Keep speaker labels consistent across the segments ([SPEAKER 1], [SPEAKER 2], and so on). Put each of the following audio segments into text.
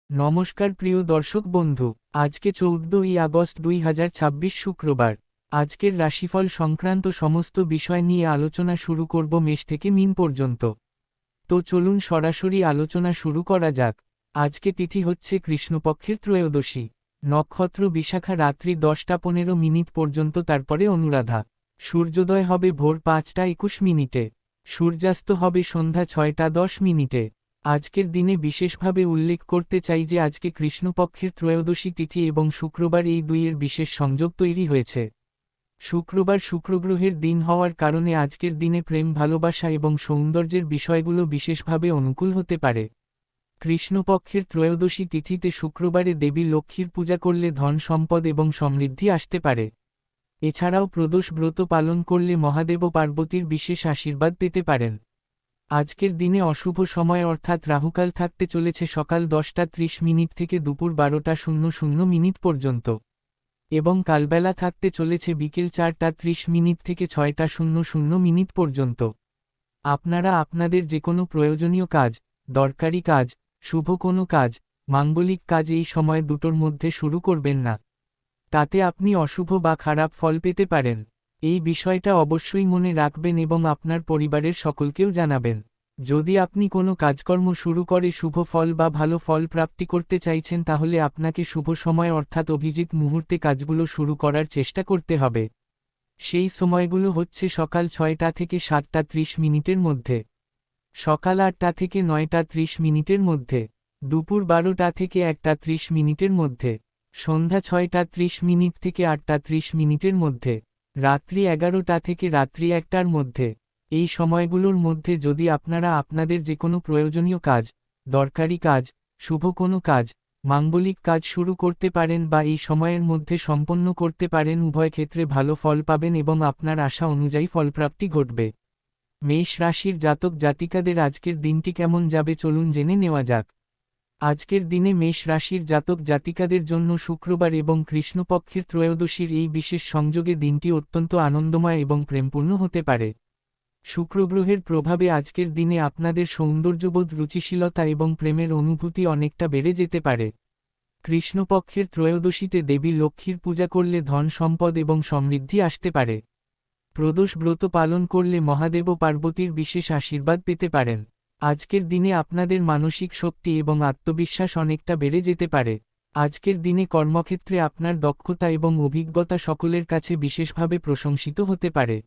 [SPEAKER 1] নমস্কার প্রিয় দর্শক বন্ধু, আজকে 14ই আগস্ট 2026 শুক্রবার। আজকের রাশিফল সংক্রান্ত সমস্ত বিষয় নিয়ে আলোচনা শুরু করব মেষ থেকে মীন পর্যন্ত। তো চলুন সরাসরি আলোচনা শুরু করা যাক। আজকে তিথি হচ্ছে কৃষ্ণপক্ষের ত্রয়োদশী। নক্ষত্র বিশাখা রাত্রি 10টা 15 পর্যন্ত, তারপরে অনুরাধা। সূর্যোদয় হবে ভোর 5টা 21 সূর্যাস্ত হবে সন্ধ্যা 6টা 10। আজকের দিনে বিশেষভাবে উল্লেখ করতে চাই যে আজকে কৃষ্ণপক্ষের ত্রয়োদশী তিথি এবং শুক্রবার, এই দুইয়ের বিশেষ সংযোগ তৈরি হয়েছে। শুক্রবার শুক্রগ্রহের দিন হওয়ার কারণে আজকের দিনে প্রেম, ভালোবাসা এবং সৌন্দর্যের বিষয়গুলো বিশেষভাবে অনুকূল হতে পারে। কৃষ্ণপক্ষের ত্রয়োদশী তিথিতে শুক্রবারে দেবী লক্ষ্মীর পূজা করলে ধন সম্পদ এবং সমৃদ্ধি আসতে পারে। এছাড়াও প্রদোষ ব্রত পালন করলে মহাদেব ও পার্বতীর বিশেষ আশীর্বাদ পেতে পারেন। আজকের দিনে অশুভ সময় অর্থাৎ রাহুকাল থাকতে চলেছে সকাল 10টা 30 থেকে দুপুর 12টা 00 পর্যন্ত, এবং কালবেলা থাকতে চলেছে বিকেল 4টা 30 থেকে 6টা 00 পর্যন্ত। আপনারা আপনাদের যে কোনো প্রয়োজনীয় কাজ, দরকারি কাজ, শুভ কোনো কাজ, মাঙ্গলিক কাজ এই সময় দুটোর মধ্যে শুরু করবেন না। তাতে আপনি অশুভ বা খারাপ ফল পেতে পারেন। এই বিষয়টা অবশ্যই মনে রাখবেন এবং আপনার পরিবারের সকলকেও জানাবেন। যদি আপনি কোনো কাজকর্ম শুরু করে শুভ ফল বা ভালো ফল প্রাপ্তি করতে চাইছেন, তাহলে আপনাকে শুভ সময় অর্থাৎ অভিজিৎ মুহূর্তে কাজগুলো শুরু করার চেষ্টা করতে হবে। সেই সময়গুলো হচ্ছে সকাল 6টা থেকে 7টা 30 মধ্যে, সকাল 8টা থেকে 9টা 30 মধ্যে, দুপুর 12টা থেকে 1টা 30 মধ্যে, সন্ধ্যা 6টা 30 থেকে 8টা 30 মধ্যে, রাত্রি 11টা থেকে রাত্রি 1টার মধ্যে। এই সময়গুলোর মধ্যে যদি আপনারা আপনাদের যে কোনো প্রয়োজনীয় কাজ, দরকারি কাজ, শুভ কোনো কাজ, মাঙ্গলিক কাজ শুরু করতে পারেন বা এই সময়ের মধ্যে সম্পন্ন করতে পারেন, উভয় ক্ষেত্রে ভালো ফল পাবেন এবং আপনার আশা অনুযায়ী ফলপ্রাপ্তি ঘটবে। মেষ রাশির জাতক জাতিকাদের আজকের দিনটি কেমন যাবে চলুন জেনে নেওয়া যাক। আজকের দিনে মেষ রাশির জাতক জাতিকাদের জন্য শুক্রবার এবং কৃষ্ণপক্ষের ত্রয়োদশীর এই বিশেষ সংযোগে দিনটি অত্যন্ত আনন্দময় এবং প্রেমপূর্ণ হতে পারে। শুক্রগ্রহের প্রভাবে আজকের দিনে আপনাদের সৌন্দর্যবোধ, রুচিশীলতা এবং প্রেমের অনুভূতি অনেকটা বেড়ে যেতে পারে। কৃষ্ণপক্ষের ত্রয়োদশীতে দেবী লক্ষ্মীর পূজা করলে ধন সম্পদ এবং সমৃদ্ধি আসতে পারে। প্রদোষ ব্রত পালন করলে মহাদেব ও পার্বতীর বিশেষ আশীর্বাদ পেতে পারেন। আজকের দিনে আপনাদের মানসিক শক্তি এবং আত্মবিশ্বাস অনেকটা বেড়ে যেতে পারে। আজকের দিনে কর্মক্ষেত্রে আপনার দক্ষতা এবং অভিজ্ঞতা সকলের কাছে বিশেষভাবে প্রশংসিত হতে পারে।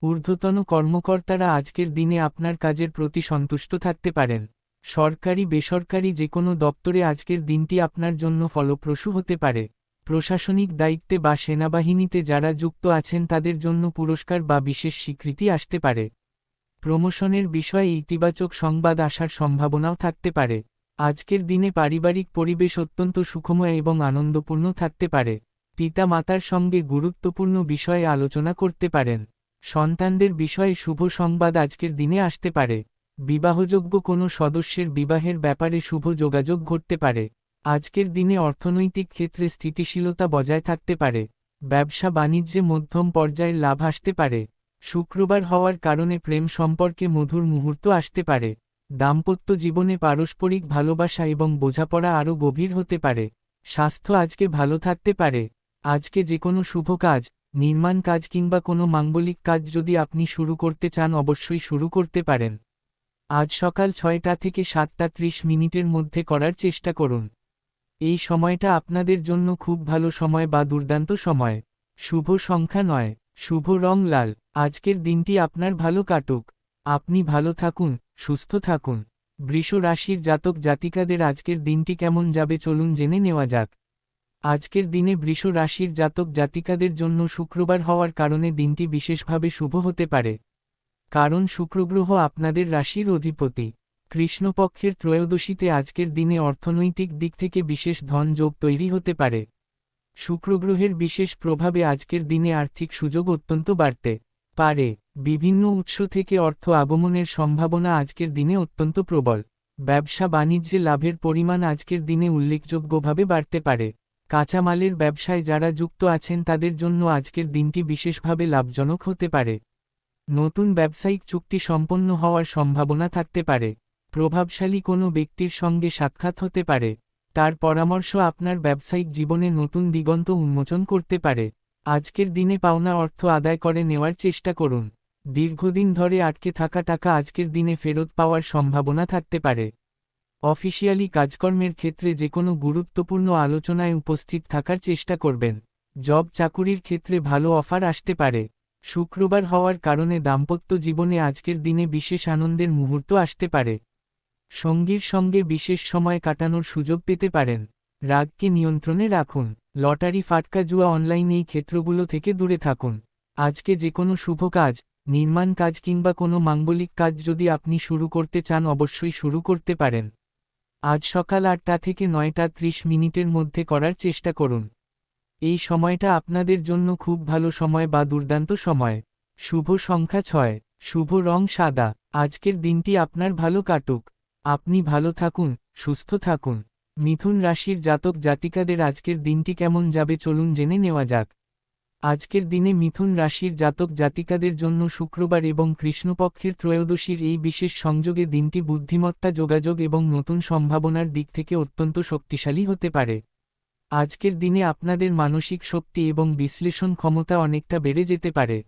[SPEAKER 1] ঊর্ধ্বতন কর্মকর্তারা আজকের দিনে আপনার কাজের প্রতি সন্তুষ্ট থাকতে পারেন। সরকারি বেসরকারি যে কোনো দপ্তরে আজকের দিনটি আপনার জন্য ফলপ্রসূ হতে পারে। প্রশাসনিক দায়িত্বে বা সেনাবাহিনীতে যারা যুক্ত আছেন তাদের জন্য পুরস্কার বা বিশেষ স্বীকৃতি আসতে পারে। প্রমোশনের বিষয়ে ইতিবাচক সংবাদ আসার সম্ভাবনাও থাকতে পারে। আজকের দিনে পারিবারিক পরিবেশ অত্যন্ত সুখময় এবং আনন্দপূর্ণ থাকতে পারে। পিতা মাতার সঙ্গে গুরুত্বপূর্ণ বিষয়ে আলোচনা করতে পারেন। সন্তানদের বিষয়ে শুভ সংবাদ আজকের দিনে আসতে পারে। বিবাহযোগ্য কোনো সদস্যের বিবাহের ব্যাপারে শুভ যোগাযোগ ঘটতে পারে। আজকের দিনে অর্থনৈতিক ক্ষেত্রে স্থিতিশীলতা বজায় থাকতে পারে। ব্যবসা বাণিজ্যে মধ্যম পর্যায়ের লাভ আসতে পারে। শুক্রবার হওয়ার কারণে প্রেম সম্পর্কে মধুর মুহূর্ত আসতে পারে। দাম্পত্য জীবনে পারস্পরিক ভালোবাসা এবং বোঝাপড়া আরও গভীর হতে পারে। স্বাস্থ্য আজকে ভালো থাকতে পারে। আজকে যে কোনো শুভ কাজ, নির্মাণ কাজ কিংবা কোনো মাঙ্গলিক কাজ যদি আপনি শুরু করতে চান, অবশ্যই শুরু করতে পারেন। আজ সকাল 6টা থেকে 7টা 30 মধ্যে করার চেষ্টা করুন। এই সময়টা আপনাদের জন্য খুব ভালো সময় বা দুর্দান্ত সময়। শুভ সংখ্যা 9, শুভ রং লাল। আজকের দিনটি আপনার ভালো কাটুক। আপনি ভালো থাকুন, সুস্থ থাকুন। বৃষ রাশির জাতক জাতিকাদের আজকের দিনটি কেমন যাবে চলুন জেনে নেওয়া যাক। আজকের দিনে বৃষ রাশির জাতক জাতিকাদের জন্য শুক্রবার হওয়ার কারণে দিনটি বিশেষভাবে শুভ হতে পারে। কারণ শুক্রগ্রহ আপনাদের রাশির অধিপতি। কৃষ্ণপক্ষের ত্রয়োদশীতে আজকের দিনে অর্থনৈতিক দিক থেকে বিশেষ ধন যোগ তৈরি হতে পারে। শুক্রগ্রহের বিশেষ প্রভাবে আজকের দিনে আর্থিক সুযোগ অত্যন্ত বাড়তে পারে। বিভিন্ন উৎস থেকে অর্থ আগমনের সম্ভাবনা আজকের দিনে অত্যন্ত প্রবল। ব্যবসা বাণিজ্যে লাভের পরিমাণ আজকের দিনে উল্লেখযোগ্যভাবে বাড়তে পারে। কাঁচামালের ব্যবসায় যারা যুক্ত আছেন তাদের জন্য আজকের দিনটি বিশেষভাবে লাভজনক হতে পারে। নতুন ব্যবসায়িক চুক্তি সম্পন্ন হওয়ার সম্ভাবনা থাকতে পারে। প্রভাবশালী কোনো ব্যক্তির সঙ্গে সাক্ষাৎ হতে পারে। তার পরামর্শ আপনার ব্যবসায়িক জীবনে নতুন দিগন্ত উন্মোচন করতে পারে। আজকের দিনে পাওনা অর্থ আদায় করে নেওয়ার চেষ্টা করুন। দীর্ঘদিন ধরে আটকে থাকা টাকা আজকের দিনে ফেরত পাওয়ার সম্ভাবনা থাকতে পারে। অফিসিয়ালি কাজকর্মের ক্ষেত্রে যে কোনো গুরুত্বপূর্ণ আলোচনায় উপস্থিত থাকার চেষ্টা করবেন। জব চাকুরির ক্ষেত্রে ভালো অফার আসতে পারে। শুক্রবার হওয়ার কারণে দাম্পত্য জীবনে আজকের দিনে বিশেষ আনন্দের মুহূর্ত আসতে পারে। সঙ্গীর সঙ্গে বিশেষ সময় কাটানোর সুযোগ পেতে পারেন। রাগকে নিয়ন্ত্রণে রাখুন। লটারি ফাটকা জুয়া অনলাইন এই ক্ষেত্রগুলো থেকে দূরে থাকুন। আজকে যে কোনো শুভ কাজ, নির্মাণ কাজ কিংবা কোনো মাঙ্গলিক কাজ যদি আপনি শুরু করতে চান অবশ্যই শুরু করতে পারেন। আজ সকাল 8টা থেকে 9:30 মধ্যে করার চেষ্টা করুন। এই সময়টা আপনাদের জন্য খুব ভালো সময় বা দুর্দান্ত সময়। শুভ সংখ্যা 6। শুভ রং সাদা। আজকের দিনটি আপনার ভালো কাটুক। আপনি ভালো থাকুন, সুস্থ থাকুন। মিথুন রাশির জাতক জাতিকাদের আজকের দিনটি কেমন যাবে চলুন জেনে নেওয়া যাক। আজকের দিনে মিথুন রাশির জাতক জাতিকাদের জন্য শুক্রবার এবং কৃষ্ণপক্ষের ত্রয়োদশীর এই বিশেষ সংযোগে দিনটি বুদ্ধিমত্তা, যোগাযোগ এবং নতুন সম্ভাবনার দিক থেকে অত্যন্ত শক্তিশালী হতে পারে। আজকের দিনে আপনাদের মানসিক শক্তি এবং বিশ্লেষণ ক্ষমতা অনেকটা বেড়ে যেতে পারে।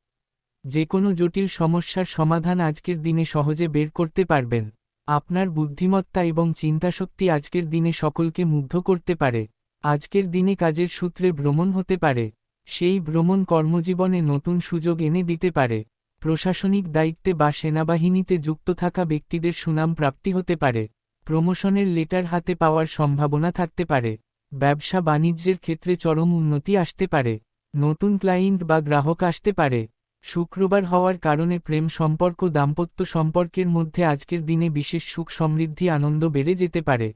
[SPEAKER 1] যে কোনো জটিল সমস্যার সমাধান আজকের দিনে সহজে বের করতে পারবেন। আপনার বুদ্ধিমত্তা এবং চিন্তাশক্তি আজকের দিনে সকলকে মুগ্ধ করতে পারে। আজকের দিনে কাজের সূত্রে ভ্রমণ হতে পারে। সেই ভ্রমণ কর্মজীবনে নতুন সুযোগ এনে দিতে পারে। প্রশাসনিক দায়িত্বে বা সেনাবাহিনীতে যুক্ত থাকা ব্যক্তিদের সুনাম প্রাপ্তি হতে পারে। প্রমোশনের লেটার হাতে পাওয়ার সম্ভাবনা থাকতে পারে। ব্যবসা বাণিজ্যের ক্ষেত্রে চরম উন্নতি আসতে পারে। নতুন ক্লায়েন্ট বা গ্রাহক আসতে পারে। শুক্রবার হওয়ার কারণে প্রেম সম্পর্ক, দাম্পত্য সম্পর্কের মধ্যে আজকের দিনে বিশেষ সুখ সমৃদ্ধি আনন্দ বেড়ে যেতে পারে।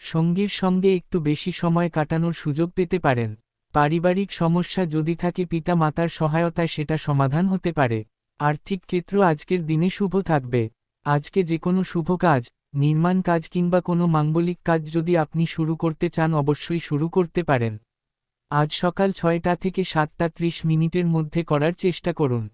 [SPEAKER 1] সঙ্গীর সঙ্গে একটু বেশি সময় কাটানোর সুযোগ পেতে পারেন। পারিবারিক সমস্যা যদি থাকে পিতা মাতার সহায়তায় সেটা সমাধান হতে পারে। আর্থিক ক্ষেত্র আজকের দিনে শুভ থাকবে। আজকে যে কোনো শুভ কাজ, নির্মাণ কাজ কিংবা কোনো মাঙ্গলিক কাজ যদি আপনি শুরু করতে চান অবশ্যই শুরু করতে পারেন। আজ সকাল 6টা থেকে 7:30 মধ্যে করার চেষ্টা করুন।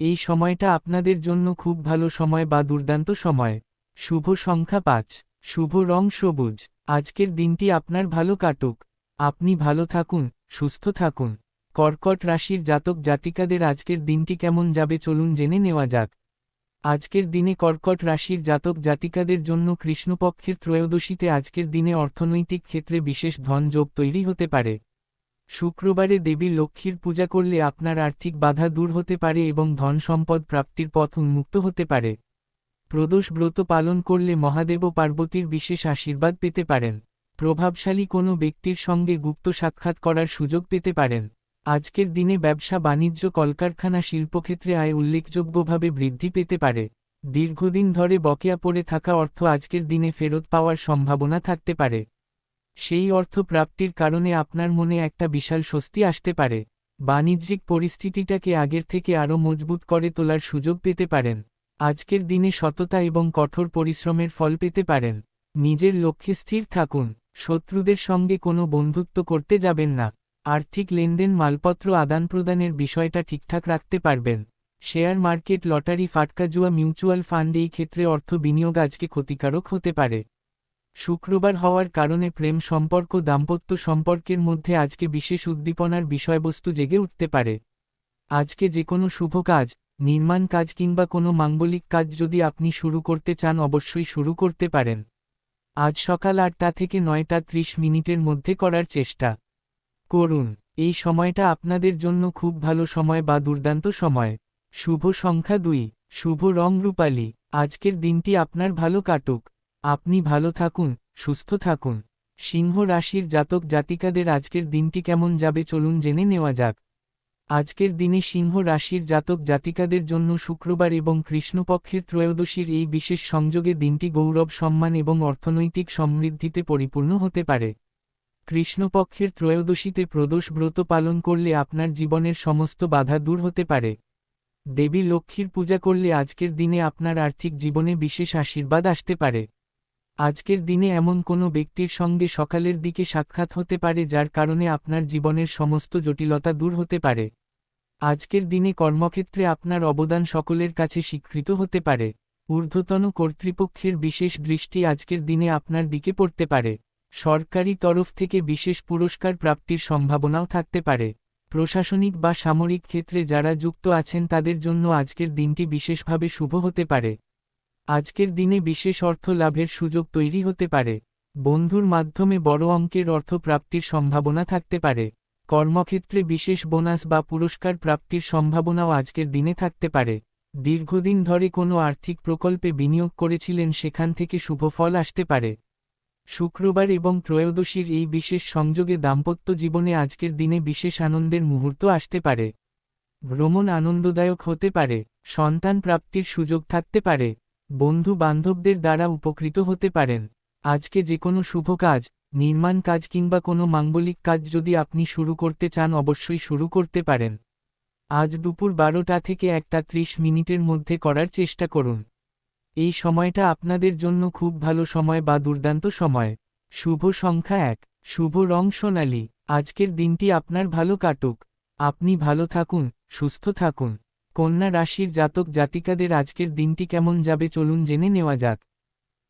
[SPEAKER 1] এই সময়টা আপনাদের জন্য খুব ভালো সময় বা দুর্দান্ত সময়। শুভ সংখ্যা 5। শুভ রং সবুজ। আজকের দিনটি আপনার ভালো কাটুক। আপনি ভালো থাকুন, সুস্থ থাকুন। কর্কট রাশির জাতক জাতিকাদের আজকের দিনটি কেমন যাবে চলুন জেনে নেওয়া যাক। আজকের দিনে কর্কট রাশির জাতক জাতিকাদের জন্য কৃষ্ণপক্ষের ত্রয়োদশীতে আজকের দিনে অর্থনৈতিক ক্ষেত্রে বিশেষ ধন যোগ তৈরি হতে পারে। শুক্রবারে দেবী লক্ষ্মীর পূজা করলে আপনার আর্থিক বাধা দূর হতে পারে এবং ধন সম্পদ প্রাপ্তির পথ উন্মুক্ত হতে পারে। প্রদোষ ব্রত পালন করলে মহাদেব ও পার্বতীর বিশেষ আশীর্বাদ পেতে পারেন। প্রভাবশালী কোনো ব্যক্তির সঙ্গে গুপ্ত সাক্ষাৎ করার সুযোগ পেতে পারেন। আজকের দিনে ব্যবসা বাণিজ্য, কলকারখানা, শিল্পক্ষেত্রে আয় উল্লেখযোগ্যভাবে বৃদ্ধি পেতে পারে। দীর্ঘদিন ধরে বকেয়া পড়ে থাকা অর্থ আজকের দিনে ফেরত পাওয়ার সম্ভাবনা থাকতে পারে। সেই অর্থ প্রাপ্তির কারণে আপনার মনে একটা বিশাল স্বস্তি আসতে পারে। বাণিজ্যিক পরিস্থিতিটাকে আগের থেকে আরও মজবুত করে তোলার সুযোগ পেতে পারেন। আজকের দিনে সততা এবং কঠোর পরিশ্রমের ফল পেতে পারেন। নিজের লক্ষ্যে স্থির থাকুন। শত্রুদের সঙ্গে কোনো বন্ধুত্ব করতে যাবেন না। আর্থিক লেনদেন, মালপত্র আদান প্রদানের বিষয়টা ঠিকঠাক রাখতে পারবেন। শেয়ার মার্কেট, লটারি ফাটকা জুয়া, মিউচুয়াল ফান্ড এই ক্ষেত্রে অর্থ বিনিয়োগ আজকে ক্ষতিকারক হতে পারে। শুক্রবার হওয়ার কারণে প্রেম সম্পর্ক, দাম্পত্য সম্পর্কের মধ্যে আজকে বিশেষ উদ্দীপনার বিষয়বস্তু জেগে উঠতে পারে। আজকে যে কোনো শুভ কাজ, নির্মাণ কাজ কিংবা কোনো মাঙ্গলিক কাজ যদি আপনি শুরু করতে চান অবশ্যই শুরু করতে পারেন। আজ সকাল 8টা থেকে 9:30 মধ্যে করার চেষ্টা করুন। এই সময়টা আপনাদের জন্য খুব ভালো সময় বা দুর্দান্ত সময়। শুভ সংখ্যা 2। শুভ রং রূপালী। আজকের দিনটি আপনার ভালো কাটুক। আপনি ভালো থাকুন, সুস্থ থাকুন। সিংহ রাশির জাতক জাতিকাদের আজকের দিনটি কেমন যাবে চলুন জেনে নেওয়া যাক। আজকের দিনে সিংহ রাশির জাতক জাতিকাদের জন্য শুক্রবার এবং কৃষ্ণপক্ষের ত্রয়োদশীর এই বিশেষ সংযোগে দিনটি গৌরব, সম্মান এবং অর্থনৈতিক সমৃদ্ধিতে পরিপূর্ণ হতে পারে। কৃষ্ণপক্ষের ত্রয়োদশীতে প্রদোষ ব্রত পালন করলে আপনার জীবনের সমস্ত বাধা দূর হতে পারে। দেবী লক্ষ্মীর পূজা করলে আজকের দিনে আপনার আর্থিক জীবনে বিশেষ আশীর্বাদ আসতে পারে। আজকের দিনে এমন কোনো ব্যক্তির সঙ্গে সকালের দিকে সাক্ষাৎ হতে পারে যার কারণে আপনার জীবনের সমস্ত জটিলতা দূর হতে পারে। আজকের দিনে কর্মক্ষেত্রে আপনার অবদান সকলের কাছে স্বীকৃত হতে পারে। ঊর্ধ্বতন কর্তৃপক্ষের বিশেষ দৃষ্টি আজকের দিনে আপনার দিকে পড়তে পারে। সরকারি তরফ থেকে বিশেষ পুরস্কার প্রাপ্তির সম্ভাবনাও থাকতে পারে। প্রশাসনিক বা সামরিক ক্ষেত্রে যারা যুক্ত আছেন তাদের জন্য আজকের দিনটি বিশেষভাবে শুভ হতে পারে। আজকের দিনে বিশেষ অর্থ লাভের সুযোগ তৈরি হতে পারে। বন্ধুর মাধ্যমে বড় অঙ্কের অর্থ প্রাপ্তির সম্ভাবনা থাকতে পারে। কর্মক্ষেত্রে বিশেষ বোনাস বা পুরস্কার প্রাপ্তির সম্ভাবনাও আজকের দিনে থাকতে পারে। দীর্ঘদিন ধরে কোনো আর্থিক প্রকল্পে বিনিয়োগ করেছিলেন সেখান থেকে শুভ ফল আসতে পারে। শুক্রবার এবং ত্রয়োদশীর এই বিশেষ সংযোগে দাম্পত্য জীবনে আজকের দিনে বিশেষ আনন্দের মুহূর্ত আসতে পারে। ভ্রমণ আনন্দদায়ক হতে পারে। সন্তান প্রাপ্তির সুযোগ থাকতে পারে। বন্ধু বান্ধবদের দ্বারা উপকৃত হতে পারেন। আজকে যে কোনো শুভ কাজ, নির্মাণ কাজ কিংবা কোনো মাঙ্গলিক কাজ যদি আপনি শুরু করতে চান অবশ্যই শুরু করতে পারেন। আজ দুপুর 12টা থেকে 1টা 30 মিনিটের মধ্যে করার চেষ্টা করুন। এই সময়টা আপনাদের জন্য খুব ভালো সময় বা দুর্দান্ত সময়। শুভ সংখ্যা 1, শুভ রং সোনালী। আজকের দিনটি আপনার ভালো কাটুক। আপনি ভালো থাকুন, সুস্থ থাকুন। কন্যা রাশির জাতক জাতিকাদের আজকের দিনটি কেমন যাবে চলুন জেনে নেওয়া যাক।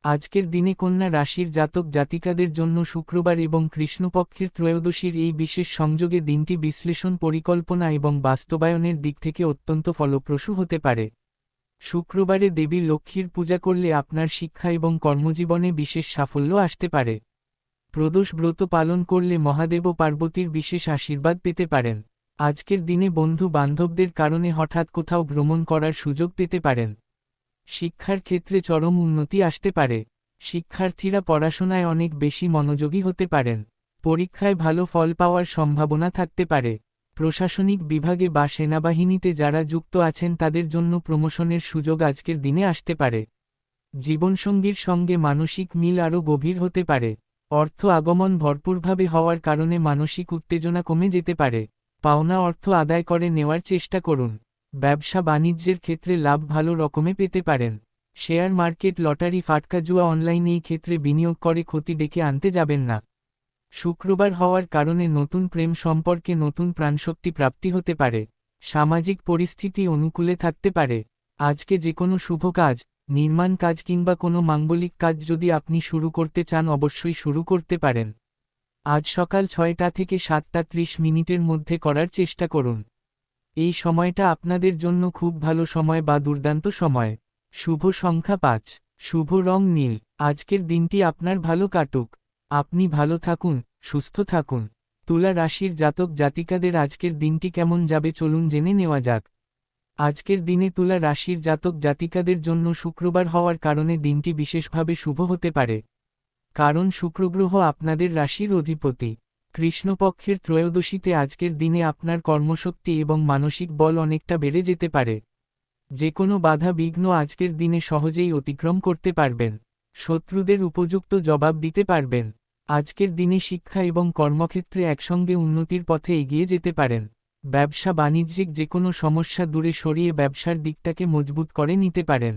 [SPEAKER 1] আজকের দিনে কন্যা রাশির জাতক জাতিকাদের জন্য শুক্রবার এবং কৃষ্ণপক্ষের ত্রয়োদশীর এই বিশেষ সংযোগে দিনটি বিশ্লেষণ পরিকল্পনা এবং বাস্তবায়নের দিক থেকে অত্যন্ত ফলপ্রসূ হতে পারে। শুক্রবারে দেবী লক্ষ্মীর পূজা করলে আপনার শিক্ষা এবং কর্মজীবনে বিশেষ সাফল্য আসতে পারে। প্রদোষ ব্রত পালন করলে মহাদেব ও পার্বতীর বিশেষ আশীর্বাদ পেতে পারেন। আজকের দিনে বন্ধু বান্ধবদের কারণে হঠাৎ কোথাও ভ্রমণ করার সুযোগ পেতে পারেন। শিক্ষার ক্ষেত্রে চরম উন্নতি আসতে পারে। শিক্ষার্থীরা পড়াশোনায় অনেক বেশি মনোযোগী হতে পারেন। পরীক্ষায় ভালো ফল পাওয়ার সম্ভাবনা থাকতে পারে। প্রশাসনিক বিভাগে বা সেনাবাহিনীতে যারা যুক্ত আছেন তাদের জন্য প্রমোশনের সুযোগ আজকের দিনে আসতে পারে। জীবনসঙ্গীর সঙ্গে মানসিক মিল আরও গভীর হতে পারে। অর্থ আগমন ভরপুরভাবে হওয়ার কারণে মানসিক উত্তেজনা কমে যেতে পারে। পাওনা অর্থ আদায় করে নেওয়ার চেষ্টা করুন। ব্যবসা বাণিজ্যের ক্ষেত্রে লাভ ভালো রকমে পেতে পারেন। শেয়ার মার্কেট, লটারি, ফাটকা জুয়া, অনলাইন এই ক্ষেত্রে বিনিয়োগ করে ক্ষতি ডেকে আনতে যাবেন না। শুক্রবার হওয়ার কারণে নতুন প্রেম সম্পর্কে নতুন প্রাণশক্তি প্রাপ্তি হতে পারে। সামাজিক পরিস্থিতি অনুকূলে থাকতে পারে। আজকে যে কোনো শুভ কাজ, নির্মাণ কাজ কিংবা কোনো মাঙ্গলিক কাজ যদি আপনি শুরু করতে চান অবশ্যই শুরু করতে পারেন। আজ সকাল 6টা থেকে 7টা 30 মিনিটের মধ্যে করার চেষ্টা করুন। এই সময়টা আপনাদের জন্য খুব ভালো সময় বা দুর্দান্ত সময়। শুভ সংখ্যা 5, শুভ রং নীল। আজকের দিনটি আপনার ভালো কাটুক। আপনি ভালো থাকুন, সুস্থ থাকুন। তুলা রাশির জাতক জাতিকাদের আজকের দিনটি কেমন যাবে চলুন জেনে নেওয়া যাক। আজকের দিনে তুলা রাশির জাতক জাতিকাদের জন্য শুক্রবার হওয়ার কারণে দিনটি বিশেষভাবে শুভ হতে পারে। কারণ শুক্রগ্রহ আপনাদের রাশির অধিপতি। কৃষ্ণপক্ষের ত্রয়োদশীতে আজকের দিনে আপনার কর্মশক্তি এবং মানসিক বল অনেকটা বেড়ে যেতে পারে। যে কোনো বাধা বিঘ্ন আজকের দিনে সহজেই অতিক্রম করতে পারবেন। শত্রুদের উপযুক্ত জবাব দিতে পারবেন। আজকের দিনে শিক্ষা এবং কর্মক্ষেত্রে একসঙ্গে উন্নতির পথে এগিয়ে যেতে পারেন। ব্যবসা বাণিজ্যিক যে কোনো সমস্যা দূরে সরিয়ে ব্যবসার দিকটাকে মজবুত করে নিতে পারেন।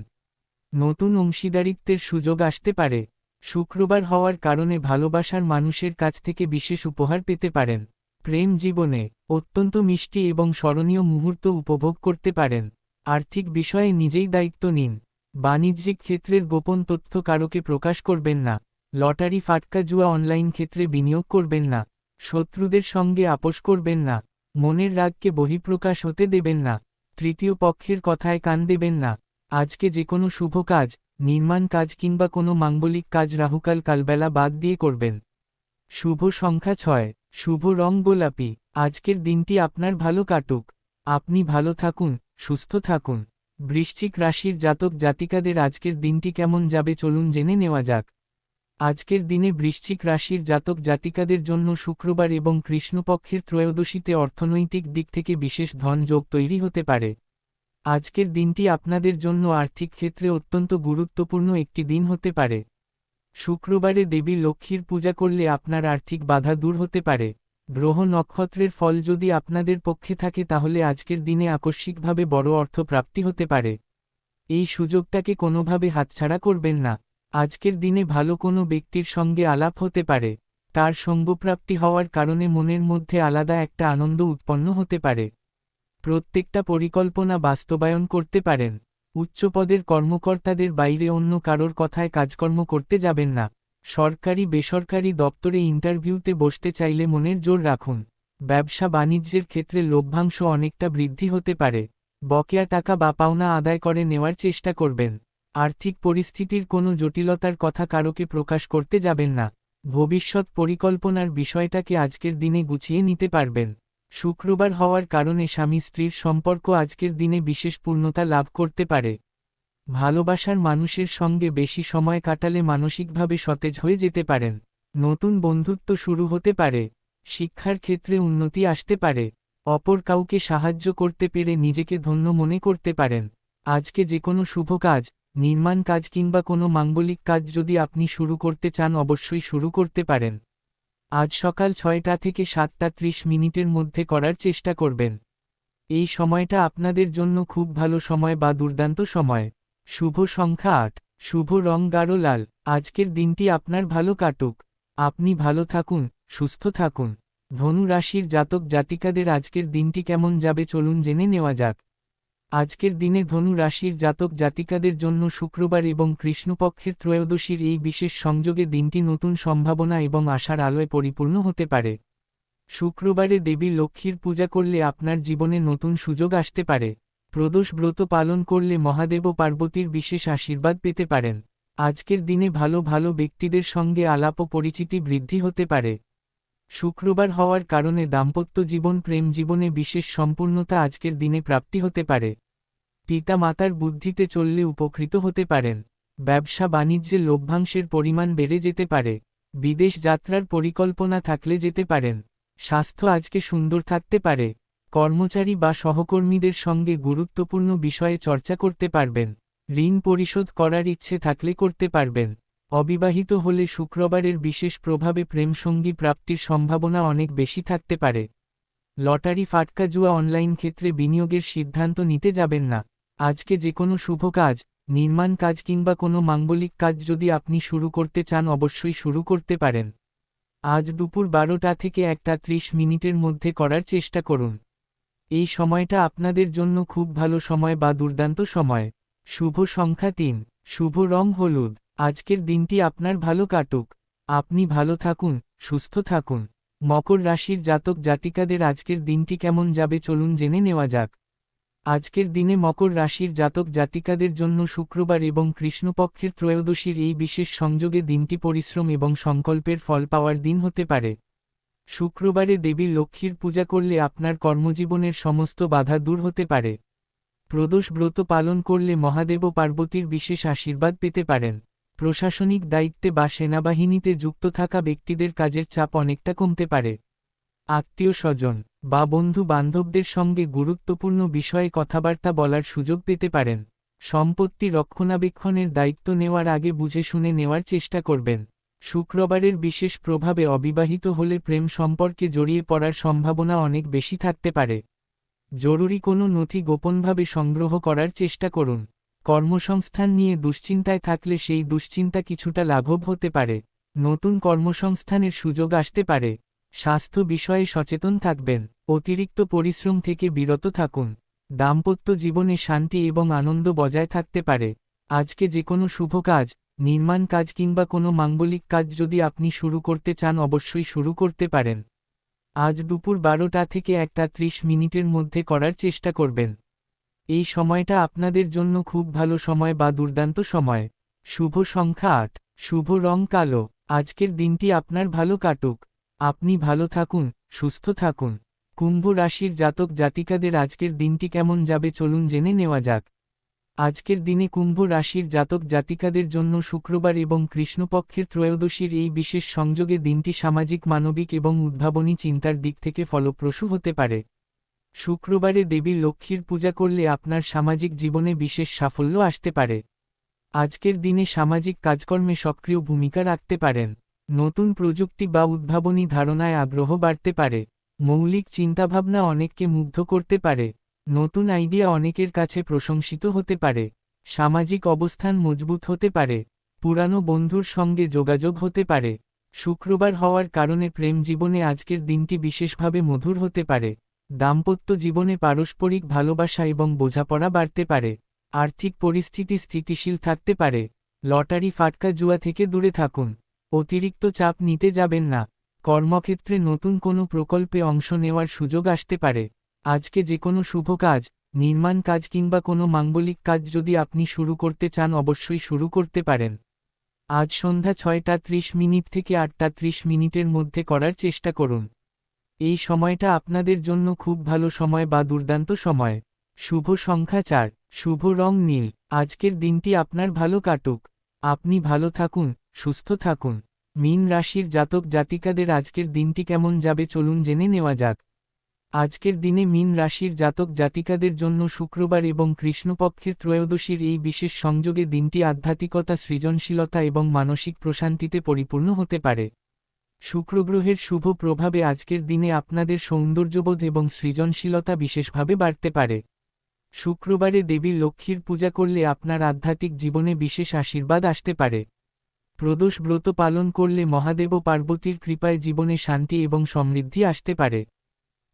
[SPEAKER 1] নতুন অংশীদারিত্বের সুযোগ আসতে পারে। শুক্রবার হওয়ার কারণে ভালোবাসার মানুষের কাছ থেকে বিশেষ উপহার পেতে পারেন। প্রেম জীবনে অত্যন্ত মিষ্টি এবং স্মরণীয় মুহূর্ত উপভোগ করতে পারেন। আর্থিক বিষয়ে নিজেই দায়িত্ব নিন। বাণিজ্যিক ক্ষেত্রের গোপন তথ্য কারোকে প্রকাশ করবেন না। লটারি, ফাটকা জুয়া, অনলাইন ক্ষেত্রে বিনিয়োগ করবেন না। শত্রুদের সঙ্গে আপোষ করবেন না। মনের রাগকে বহিঃপ্রকাশ হতে দেবেন না। তৃতীয় পক্ষের কথায় কান দেবেন না। আজকে যে কোনো শুভ কাজ, নির্মাণ কাজ কিংবা কোনো মাঙ্গলিক কাজ রাহুকাল কালবেলা বাদ দিয়ে করবেন। শুভ সংখ্যা 6, শুভ রং গোলাপি। আজকের দিনটি আপনার ভালো কাটুক। আপনি ভালো থাকুন, সুস্থ থাকুন। বৃশ্চিক রাশির জাতক জাতিকাদের আজকের দিনটি কেমন যাবে চলুন জেনে নেওয়া যাক। আজকের দিনে বৃশ্চিক রাশির জাতক জাতিকাদের জন্য শুক্রবার এবং কৃষ্ণপক্ষের ত্রয়োদশীতে অর্থনৈতিক দিক থেকে বিশেষ ধন যোগ তৈরি হতে পারে। আজকের দিনটি আপনাদের জন্য আর্থিক ক্ষেত্রে অত্যন্ত গুরুত্বপূর্ণ একটি দিন হতে পারে। শুক্রবারে দেবী লক্ষ্মীর পূজা করলে আপনার আর্থিক বাধা দূর হতে পারে। গ্রহ নক্ষত্রের ফল যদি আপনাদের পক্ষে থাকে তাহলে আজকের দিনে আকস্মিকভাবে বড় অর্থ প্রাপ্তি হতে পারে। এই সুযোগটাকে কোনোভাবে হাতছাড়া করবেন না। আজকের দিনে ভালো কোনো ব্যক্তির সঙ্গে আলাপ হতে পারে। তার সঙ্গপ্রাপ্তি হওয়ার কারণে মনের মধ্যে আলাদা একটা আনন্দ উৎপন্ন হতে পারে। প্রত্যেকটা পরিকল্পনা বাস্তবায়ন করতে পারেন। উচ্চপদের কর্মকর্তাদের বাইরে অন্য কারোর কথায় কাজকর্ম করতে যাবেন না। সরকারি বেসরকারি দপ্তরে ইন্টারভিউতে বসতে চাইলে মনের জোর রাখুন। ব্যবসা বাণিজ্যের ক্ষেত্রে লভ্যাংশ অনেকটা বৃদ্ধি হতে পারে। বকেয়া টাকা বা পাওনা আদায় করে নেওয়ার চেষ্টা করবেন। আর্থিক পরিস্থিতির কোনো জটিলতার কথা কারোকে প্রকাশ করতে যাবেন না। ভবিষ্যৎ পরিকল্পনার বিষয়টাকে আজকের দিনে গুছিয়ে নিতে পারবেন। শুক্রবার হওয়ার কারণে স্বামী স্ত্রীর সম্পর্ক আজকের দিনে বিশেষ পূর্ণতা লাভ করতে পারে। ভালোবাসার মানুষের সঙ্গে বেশি সময় কাটালে মানসিকভাবে সতেজ হয়ে যেতে পারেন। নতুন বন্ধুত্ব শুরু হতে পারে। শিক্ষার ক্ষেত্রে উন্নতি আসতে পারে। অপর কাউকে সাহায্য করতে পেরে নিজেকে ধন্য মনে করতে পারেন। আজকে যে কোনো শুভ কাজ, নির্মাণ কাজ কিংবা কোনো মাঙ্গলিক কাজ যদি আপনি শুরু করতে চান অবশ্যই শুরু করতে পারেন। আজ সকাল 6টা থেকে 7:30 মধ্যে করার চেষ্টা করবেন। এই সময়টা আপনাদের জন্য খুব ভালো সময় বা দুর্দান্ত সময়। শুভ সংখ্যা 8। শুভ রং গাঢ় লাল। আজকের দিনটি আপনার ভালো কাটুক। আপনি ভালো থাকুন, সুস্থ থাকুন। ধনু রাশির জাতক জাতিকাদের আজকের দিনটি কেমন যাবে চলুন জেনে নেওয়া যাক। আজকের দিনে ধনু রাশির জাতক জাতিকাদের জন্য শুক্রবার এবং কৃষ্ণপক্ষের ত্রয়োদশীর এই বিশেষ সংযোগে দিনটি নতুন সম্ভাবনা এবং আশার আলোয় পরিপূর্ণ হতে পারে। শুক্রবারে দেবী লক্ষ্মীর পূজা করলে আপনার জীবনে নতুন সুযোগ আসতে পারে। প্রদোষ ব্রত পালন করলে মহাদেব ও পার্বতীর বিশেষ আশীর্বাদ পেতে পারেন। আজকের দিনে ভালো ভালো ব্যক্তিদের সঙ্গে আলাপ ও পরিচিতি বৃদ্ধি হতে পারে। শুক্রবার হওয়ার কারণে দাম্পত্য জীবন প্রেম জীবনে বিশেষ সম্পূর্ণতা আজকের দিনে প্রাপ্তি হতে পারে। পিতা মাতার বুদ্ধিতে চললে উপকৃত হতে পারেন। ব্যবসা বাণিজ্যে লভ্যাংশের পরিমাণ বেড়ে যেতে পারে। বিদেশ যাত্রার পরিকল্পনা থাকলে যেতে পারেন। স্বাস্থ্য আজকে সুন্দর থাকতে পারে। কর্মচারী বা সহকর্মীদের সঙ্গে গুরুত্বপূর্ণ বিষয়ে চর্চা করতে পারবেন। ঋণ পরিশোধ করার ইচ্ছে থাকলে করতে পারবেন। অবিবাহিত হলে শুক্রবারের বিশেষ প্রভাবে প্রেমসঙ্গী প্রাপ্তির সম্ভাবনা অনেক বেশি থাকতে পারে। লটারি ফাটকা জুয়া অনলাইন ক্ষেত্রে বিনিয়োগের সিদ্ধান্ত নিতে যাবেন না। আজকে যে কোনো শুভ কাজ, নির্মাণ কাজ কিংবা কোনো মাঙ্গলিক কাজ যদি আপনি শুরু করতে চান অবশ্যই শুরু করতে পারেন। আজ দুপুর 12টা থেকে 1:30 মধ্যে করার চেষ্টা করুন। এই সময়টা আপনাদের জন্য খুব ভালো সময় বা দুর্দান্ত সময়। শুভ সংখ্যা 3। শুভ রং হলুদ। আজকের দিনটি আপনার ভালো কাটুক। আপনি ভালো থাকুন, সুস্থ থাকুন। মকর রাশির জাতক জাতিকাদের আজকের দিনটি কেমন যাবে চলুন জেনে নেওয়া যাক। আজকের দিনে মকর রাশির জাতক জাতিকাদের জন্য শুক্রবার এবং কৃষ্ণপক্ষের ত্রয়োদশীর এই বিশেষ সংযোগে দিনটি পরিশ্রম এবং সংকল্পের ফল পাওয়ার দিন হতে পারে। শুক্রবারে দেবী লক্ষ্মীর পূজা করলে আপনার কর্মজীবনের সমস্ত বাধা দূর হতে পারে। প্রদোষ ব্রত পালন করলে মহাদেব ও পার্বতীর বিশেষ আশীর্বাদ পেতে পারেন। প্রশাসনিক দায়িত্বে বা সেনাবাহিনীতে যুক্ত থাকা ব্যক্তিদের কাজের চাপ অনেকটা কমতে পারে। আত্মীয় স্বজন বা বন্ধু বান্ধবদের সঙ্গে গুরুত্বপূর্ণ বিষয়ে কথাবার্তা বলার সুযোগ পেতে পারেন। সম্পত্তি রক্ষণাবেক্ষণের দায়িত্ব নেওয়ার আগে বুঝে শুনে নেওয়ার চেষ্টা করবেন। শুক্রবারের বিশেষ প্রভাবে অবিবাহিত হলে প্রেম সম্পর্কে জড়িয়ে পড়ার সম্ভাবনা অনেক বেশি থাকতে পারে। জরুরি কোনো নথি গোপনভাবে সংগ্রহ করার চেষ্টা করুন। কর্মসংস্থান নিয়ে দুশ্চিন্তায় থাকলে সেই দুশ্চিন্তা কিছুটা লাঘব হতে পারে। নতুন কর্মসংস্থানের সুযোগ আসতে পারে। স্বাস্থ্য বিষয়ে সচেতন থাকবেন। অতিরিক্ত পরিশ্রম থেকে বিরত থাকুন। দাম্পত্য জীবনে শান্তি এবং আনন্দ বজায় থাকতে পারে। আজকে যে কোনো শুভ কাজ, নির্মাণ কাজ কিংবা কোনো মাঙ্গলিক কাজ যদি আপনি শুরু করতে চান অবশ্যই শুরু করতে পারেন। আজ দুপুর 12টা থেকে 1:30 মধ্যে করার চেষ্টা করবেন। এই সময়টা আপনাদের জন্য খুব ভালো সময় বা দুর্দান্ত সময়। শুভ সংখ্যা 8। শুভ রং কালো। আজকের দিনটি আপনার ভালো কাটুক। আপনি ভালো থাকুন, সুস্থ থাকুন। কুম্ভ রাশির জাতক জাতিকাদের আজকের দিনটি কেমন যাবে চলুন জেনে নেওয়া যাক। আজকের দিনে কুম্ভ রাশির জাতক জাতিকাদের জন্য শুক্রবার এবং কৃষ্ণপক্ষের ত্রয়োদশীর এই বিশেষ সংযোগে দিনটি সামাজিক মানবিক এবং উদ্ভাবনী চিন্তার দিক থেকে ফলপ্রসূ হতে পারে। শুক্রবারে দেবী লক্ষ্মীর পূজা করলে আপনার সামাজিক জীবনে বিশেষ সাফল্য আসতে পারে। আজকের দিনে সামাজিক কাজকর্মে সক্রিয় ভূমিকা রাখতে পারেন। নতুন প্রযুক্তি বা উদ্ভাবনী ধারণায় আগ্রহ বাড়তে পারে। মৌলিক চিন্তাভাবনা অনেককে মুগ্ধ করতে পারে। নতুন আইডিয়া অনেকের কাছে প্রশংসিত হতে পারে। সামাজিক অবস্থান মজবুত হতে পারে। পুরানো বন্ধুর সঙ্গে যোগাযোগ হতে পারে। শুক্রবার হওয়ার কারণে প্রেম জীবনে আজকের দিনটি বিশেষভাবে মধুর হতে পারে। দাম্পত্য জীবনে পারস্পরিক ভালোবাসা এবং বোঝাপড়া বাড়তে পারে। আর্থিক পরিস্থিতি স্থিতিশীল থাকতে পারে। লটারি ফাটকা জুয়া থেকে দূরে থাকুন। অতিরিক্ত চাপ নিতে যাবেন না। কর্মক্ষেত্রে নতুন কোনো প্রকল্পে অংশ নেওয়ার সুযোগ আসতে পারে। আজকে যে কোনো শুভ কাজ, নির্মাণ কাজ কিংবা কোনো মাঙ্গলিক কাজ যদি আপনি শুরু করতে চান অবশ্যই শুরু করতে পারেন। আজ সন্ধ্যা 6:30 থেকে 8:30 মধ্যে করার চেষ্টা করুন। এই সময়টা আপনাদের জন্য খুব ভালো সময় বা দুর্দান্ত সময়। শুভ সংখ্যা 4, শুভ রং নীল। আজকের দিনটি আপনার ভালো কাটুক। আপনি ভালো থাকুন, সুস্থ থাকুন। মীন রাশির জাতক জাতিকাদের আজকের দিনটি কেমন যাবে চলুন জেনে নেওয়া যাক। আজকের দিনে মীন রাশির জাতক জাতিকাদের জন্য শুক্রবার এবং কৃষ্ণপক্ষের ত্রয়োদশীর এই বিশেষ সংযোগে দিনটি আধ্যাত্মিকতা, সৃজনশীলতা এবং মানসিক প্রশান্তিতে পরিপূর্ণ হতে পারে। শুক্রগ্রহের শুভ প্রভাবে আজকের দিনে আপনাদের সৌন্দর্যবোধ এবং সৃজনশীলতা বিশেষভাবে বাড়তে পারে। শুক্রবারে দেবী লক্ষ্মীর পূজা করলে আপনার আধ্যাত্মিক জীবনে বিশেষ আশীর্বাদ আসতে পারে। প্রদোষ ব্রত পালন করলে মহাদেব ও পার্বতীর কৃপায় জীবনে শান্তি এবং সমৃদ্ধি আসতে পারে।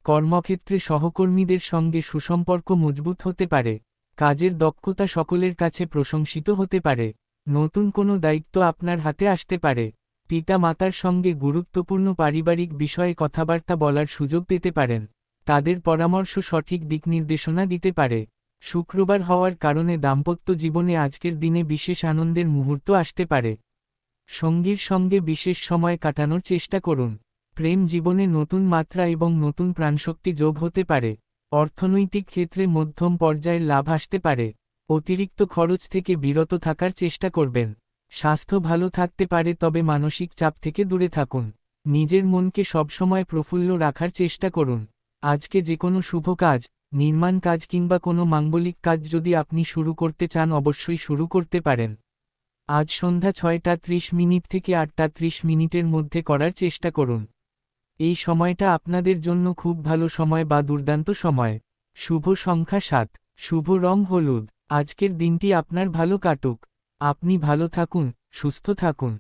[SPEAKER 1] কর্মক্ষেত্রে সহকর্মীদের সঙ্গে সুসম্পর্ক মজবুত হতে পারে। কাজের দক্ষতা সকলের কাছে প্রশংসিত হতে পারে। নতুন কোনো দায়িত্ব আপনার হাতে আসতে পারে। পিতা মাতার সঙ্গে গুরুত্বপূর্ণ পারিবারিক বিষয়ে কথাবার্তা বলার সুযোগ পেতে পারেন। তাদের পরামর্শ সঠিক দিকনির্দেশনা দিতে পারে। শুক্রবার হওয়ার কারণে দাম্পত্য জীবনে আজকের দিনে বিশেষ আনন্দের মুহূর্ত আসতে পারে। সঙ্গীর সঙ্গে বিশেষ সময় কাটানোর চেষ্টা করুন। প্রেম জীবনে নতুন মাত্রা এবং নতুন প্রাণশক্তি যোগ হতে পারে। অর্থনৈতিক ক্ষেত্রে মধ্যম পর্যায়ের লাভ আসতে পারে। অতিরিক্ত খরচ থেকে বিরত থাকার চেষ্টা করবেন। স্বাস্থ্য ভালো থাকতে পারে, তবে মানসিক চাপ থেকে দূরে থাকুন। নিজের মনকে সবসময় প্রফুল্ল রাখার চেষ্টা করুন। আজকে যে কোনো শুভ কাজ, নির্মাণ কাজ কিংবা কোনো মাঙ্গলিক কাজ যদি আপনি শুরু করতে চান অবশ্যই শুরু করতে পারেন। আজ সন্ধ্যা 6:30 থেকে 8:30 মধ্যে করার চেষ্টা করুন। এই সময়টা আপনাদের জন্য খুব ভালো সময় বা দুর্দান্ত সময়। শুভ সংখ্যা 7, শুভ রং হলুদ। আজকের দিনটি আপনার ভালো কাটুক। আপনি ভালো থাকুন, সুস্থ থাকুন।